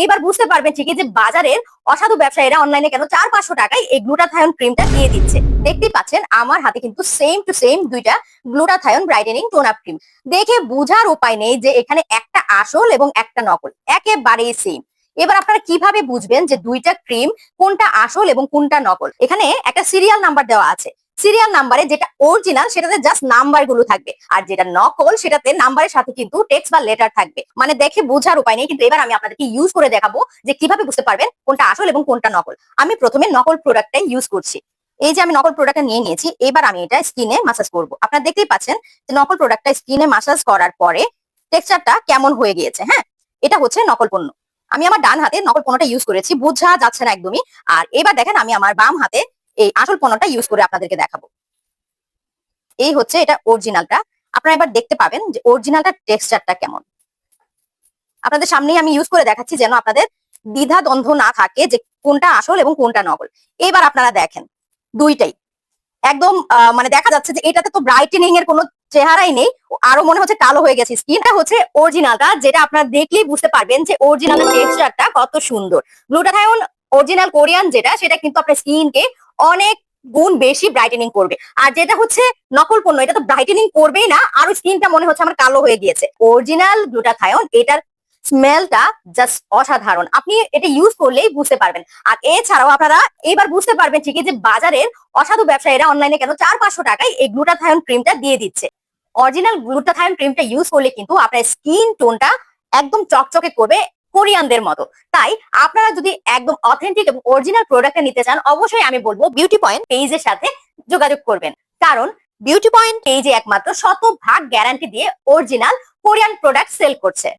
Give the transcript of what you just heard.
এবার বুঝতে পারবেন ঠিকই যে বাজারের অসাধু ব্যবসায়ীরা অনলাইনে কেন 400-500 টাকায় এই গ্লুটাথায়ন ক্রিমটা দিয়ে দিচ্ছে। দেখতেই পাচ্ছেন আমার হাতে কিন্তু সেম টু সেম দুইটা glutathione brightening tone up cream. দেখে বোঝার উপায় নেই যে এখানে একটা আসল এবং একটা নকল, একেবারেই সেম। এবার আপনারা কিভাবে বুঝবেন যে দুইটা ক্রিম কোনটা আসল এবং কোনটা নকল? এখানে একটা সিরিয়াল নাম্বার দেওয়া আছে। সিরিয়াল নাম্বারে যেটা অরিজিনাল সেটাতে জাস্ট নাম্বার গুলো থাকবে, আর যেটা নকল সেটাতে নাম্বারের সাথে কিন্তু টেক্সট বা লেটার থাকবে। মানে দেখে বোঝার উপায় নেই, কিন্তু এবার আমি আপনাদেরকে ইউজ করে দেখাবো যে কিভাবে বুঝতে পারবেন কোনটা আসল এবং কোনটা নকল। আমি প্রথমে নকল প্রোডাক্টটাই ইউজ করছি। এই যে আমি নকল প্রোডাক্টটা নিয়ে নিয়েছি, এবার আমি এটা স্কিনে মাসাজ করব। আপনারা দেখতেই পাচ্ছেন যে নকল প্রোডাক্টটা স্কিনে মাসাজ করার পরে টেক্সচারটা কেমন হয়ে গিয়েছে। হ্যাঁ, এটা হচ্ছে নকল পণ্য। আমি আমার ডান হাতে নকল পণ্যটা ইউজ করেছি, বোঝা যাচ্ছে না একদমই। আর এবার দেখেন আমি আমার বাম হাতে এই আসল পণ্যটা ইউজ করে আপনাদেরকে দেখাবো। এই হচ্ছে এটা অরিজিনালটা। আপনারা এবার দেখতে পাবেন যে অরিজিনালটা টেক্সচারটা কেমন। আপনাদের সামনেই আমি ইউজ করে দেখাচ্ছি যেন আপনাদের দ্বিধা দ্বন্দ্ব না থাকে যে কোনটা আসল এবং কোনটা নকল। এবার আপনারা দেখেন দুইটাই একদম মানে দেখা যাচ্ছে যে এটাতে তো ব্রাইটেনিং এর কোনো চেহারাই নেই, আরো মনে হচ্ছে কালো হয়ে গেছে। স্কিনটা হচ্ছে অরিজিনালটা, যেটা আপনারা দেখলেই বুঝতে পারবেন যে অরিজিনাল টেক্সচারটা কত সুন্দর। গ্লুটাথায়ন অরিজিনাল কোরিয়ান যেটা, সেটা কিন্তু আপনার স্কিনকে অনেক গুণ বেশি ব্রাইটেনিং করবে। আর যেটা হচ্ছে নকল পণ্য, এটা তো ব্রাইটেনিং করবেই না, আরো স্কিনটা মনে হচ্ছে আমার কালো হয়ে গিয়েছে। অরিজিনাল গ্লুটাথায়ন এটার স্মেলটা জাস্ট অসাধারণ, আপনি এটা ইউজ করলেই বুঝতে পারবেন। আর এছাড়াও আপনারা এবার বুঝতে পারবেন ঠিকই যে বাজারের অসাধু ব্যবসায়ীরা অনলাইনে কেন 400-500 টাকায় এই গ্লুটাথায়ন ক্রিমটা দিয়ে দিচ্ছে। অরিজিনাল গ্লুটাথায়ন ক্রিমটা ইউজ করলে কিন্তু আপনার স্কিন টোনটা একদম চকচকে করবে কোরিয়ানদের মতো। তাই আপনারা যদি একদম অথেন্টিক এবং অরিজিনাল প্রোডাক্টটা নিতে চান, অবশ্যই আমি বলবো বিউটি পয়েন্ট পেজের সাথে যোগাযোগ করবেন। কারণ বিউটি পয়েন্ট পেজে একমাত্র 100% গ্যারান্টি দিয়ে অরিজিনাল কোরিয়ান প্রোডাক্ট সেল করছে।